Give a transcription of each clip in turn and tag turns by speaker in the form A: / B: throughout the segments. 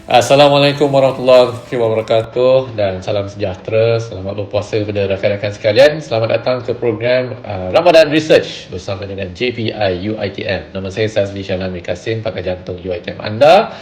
A: Assalamualaikum warahmatullahi wabarakatuh dan salam sejahtera. Selamat berpuasa kepada rakan-rakan sekalian. Selamat datang ke program Ramadan Research bersama dengan JPI UiTM. Nama saya Sazli Syanami Kasim, pakar jantung UiTM anda.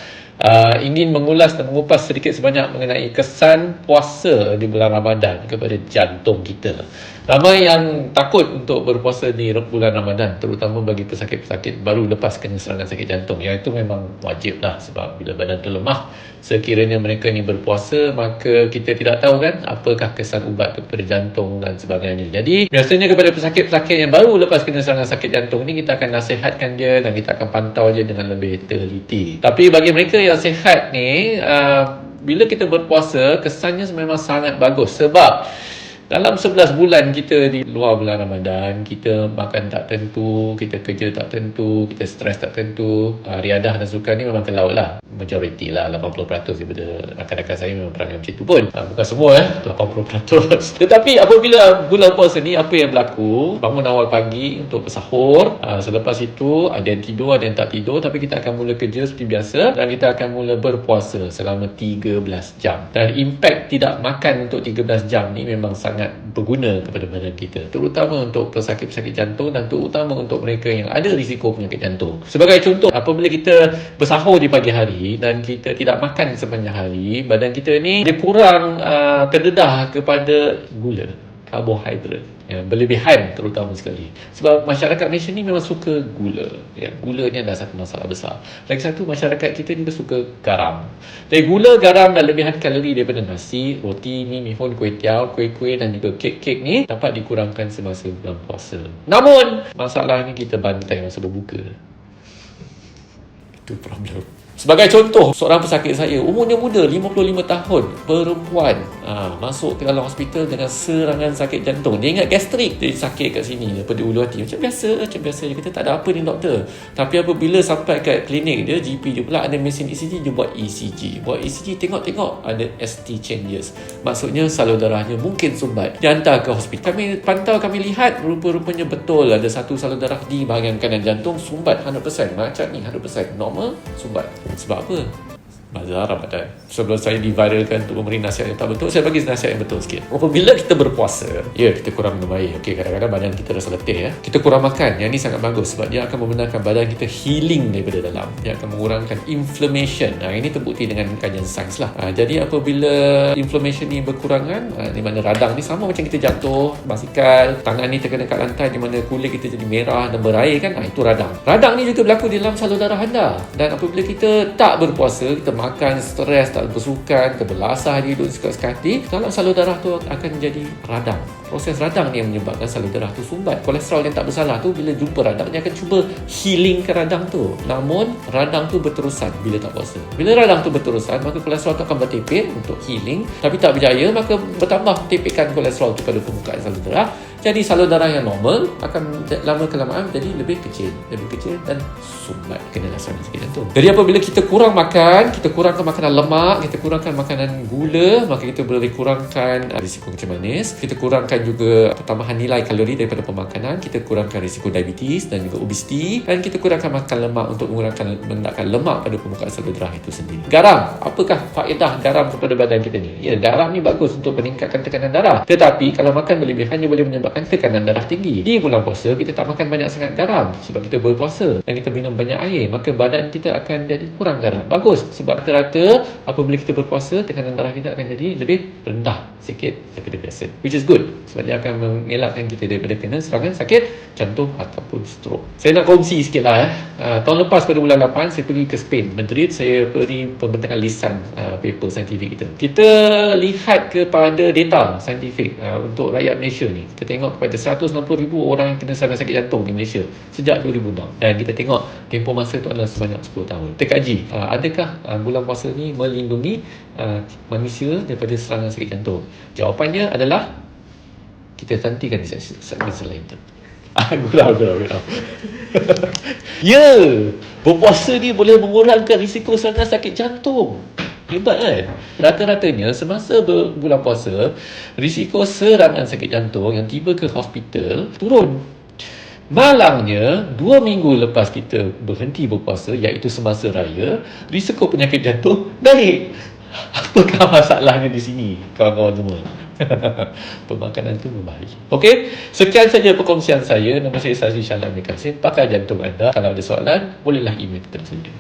A: Ingin mengulas dan mengupas sedikit sebanyak mengenai kesan puasa di bulan Ramadan kepada jantung kita. Ramai yang takut untuk berpuasa di bulan Ramadan, terutama bagi pesakit-pesakit baru lepas kena serangan sakit jantung. Yang itu memang wajib lah, sebab bila badan terlemah, sekiranya mereka ni berpuasa, maka kita tidak tahu kan apakah kesan ubat kepada jantung dan sebagainya. Jadi biasanya kepada pesakit-pesakit yang baru lepas kena serangan sakit jantung ni, kita akan nasihatkan dia dan kita akan pantau dia dengan lebih teliti. Tapi bagi mereka yang sihat ni, bila kita berpuasa, kesannya memang sangat bagus. Sebab dalam 11 bulan kita di luar bulan Ramadan, kita makan tak tentu, kita kerja tak tentu, kita stres tak tentu. Riadah dan sukan ni memang ke laut lah. Majoriti lah, 80% daripada rakan-rakan saya memang perangai macam tu pun. Bukan semua 80%. Tetapi apabila bulan puasa ni, apa yang berlaku? Bangun awal pagi untuk bersahur. Selepas itu, ada yang tidur, ada yang tak tidur. Tapi kita akan mula kerja seperti biasa. Dan kita akan mula berpuasa selama 13 jam. Dan impak tidak makan untuk 13 jam ni memang sangat berguna kepada badan kita, terutama untuk pesakit-pesakit jantung dan terutama untuk mereka yang ada risiko penyakit jantung. Sebagai contoh, apabila kita bersahur di pagi hari dan kita tidak makan sepanjang hari, badan kita ni dia kurang terdedah kepada gula, karbohidrat yang berlebihan terutama sekali. Sebab masyarakat Malaysia ni memang suka gula. Gula ni adalah satu masalah besar. Lagi satu, masyarakat kita ni dia suka garam. Dari gula, garam dan lebihan kalori daripada nasi, roti, mi, mihun, kuih tiaw, kuih-kuih dan juga kek-kek ni dapat dikurangkan semasa bulan puasa. Namun, masalah ni kita bantai masa berbuka. Itu problem. Sebagai contoh, seorang pesakit saya, umurnya muda, 55 tahun, perempuan, masuk ke dalam hospital dengan serangan sakit jantung. Dia ingat gastrik, dia sakit kat sini daripada ulu hati. Macam biasa. Dia kata tak ada apa ni doktor. Tapi apabila sampai kat klinik dia, GP dia pula ada mesin ECG, dia buat ECG. Buat ECG, tengok ada ST changes. Maksudnya salur darahnya mungkin sumbat. Dia hantar ke hospital. Kami pantau, kami lihat, rupa-rupanya betul ada satu salur darah di bahagian kanan jantung sumbat 100%. Macam ni 100%. Normal, sumbat. Sebab apa? Bazar Ramadan. Sebelum saya diviralkan untuk memberi nasihat yang tak betul, saya bagi nasihat yang betul sikit. Apabila kita berpuasa, kita kurang minum air. Kadang-kadang badan kita rasa letih. Kita kurang makan. Yang ni sangat bagus sebab dia akan membenarkan badan kita healing daripada dalam. Dia akan mengurangkan inflammation. Ini terbukti dengan kajian sains lah. Jadi apabila inflammation ni berkurangan, di mana radang ni sama macam kita jatuh basikal, tangan ni terkena kat lantai di mana kulit kita jadi merah dan berair kan, itu radang. Radang ni juga berlaku di dalam salur darah anda. Dan apabila kita tak berpuasa, kita makan, stres, tak bersukan, terbelasah diri, duduk sekat hati, dalam salur darah tu akan jadi radang. Proses radang ni yang menyebabkan salur darah tu sumbat. Kolesterol yang tak bersalah tu bila jumpa radang, dia akan cuba healing ke radang tu. Namun radang tu berterusan bila tak puasa. Bila radang tu berterusan, maka kolesterol tu akan bertepik untuk healing. Tapi tak berjaya, maka bertambah tepikan kolesterol tu pada permukaan salur darah. Jadi salur darah yang normal akan lama kelamaan jadi lebih kecil dan sumbat, kena serangan sakit jantung. Jadi apabila kita kurang makan, kita kurangkan makanan lemak, kita kurangkan makanan gula, maka kita boleh kurangkan risiko kencing manis, kita kurangkan juga pertambahan nilai kalori daripada pemakanan, kita kurangkan risiko diabetes dan juga obesiti, dan kita kurangkan makan lemak untuk mengurangkan lemak pada permukaan salur darah itu sendiri. Garam, apakah faedah garam kepada badan kita ni? Garam ni bagus untuk meningkatkan tekanan darah. Tetapi kalau makan berlebihan, dia boleh menyebabkan tekanan darah tinggi. Di bulan puasa, kita tak makan banyak sangat garam sebab kita berpuasa dan kita minum banyak air, maka badan kita akan jadi kurang garam. Bagus, sebab rata-rata apabila kita berpuasa, tekanan darah kita akan jadi lebih rendah sikit daripada biasa, which is good sebab dia akan mengelakkan kita daripada kena serangan sakit jantung ataupun stroke. Saya nak kongsi sikit lah. Tahun lepas pada bulan 8, saya pergi ke Spain, Madrid. Saya beri pembentangan lisan paper saintifik kita lihat kepada data saintifik untuk rakyat Malaysia ni. Kita tengok kepada 160,000 orang yang kena serangan sakit jantung di Malaysia sejak 2006, dan kita tengok tempoh masa itu adalah sebanyak 10 tahun. Kita kaji adakah bulan puasa ni melindungi manusia daripada serangan sakit jantung. Jawapannya adalah kita hentikan segmen selain itu. Gurau. Berpuasa ni boleh mengurangkan risiko serangan sakit jantung. Hebat kan? Rata-ratanya semasa bulan puasa, risiko serangan sakit jantung yang tiba ke hospital turun. Malangnya 2 minggu lepas kita berhenti berpuasa, iaitu semasa raya, risiko penyakit jantung naik. Apakah masalahnya di sini, kawan-kawan semua? Pemakanan tu berbahaya. Okey, sekian saja perkongsian saya. Nama saya Sazli Syahlan Kasim, pakar jantung anda. Kalau ada soalan, bolehlah email kita saja.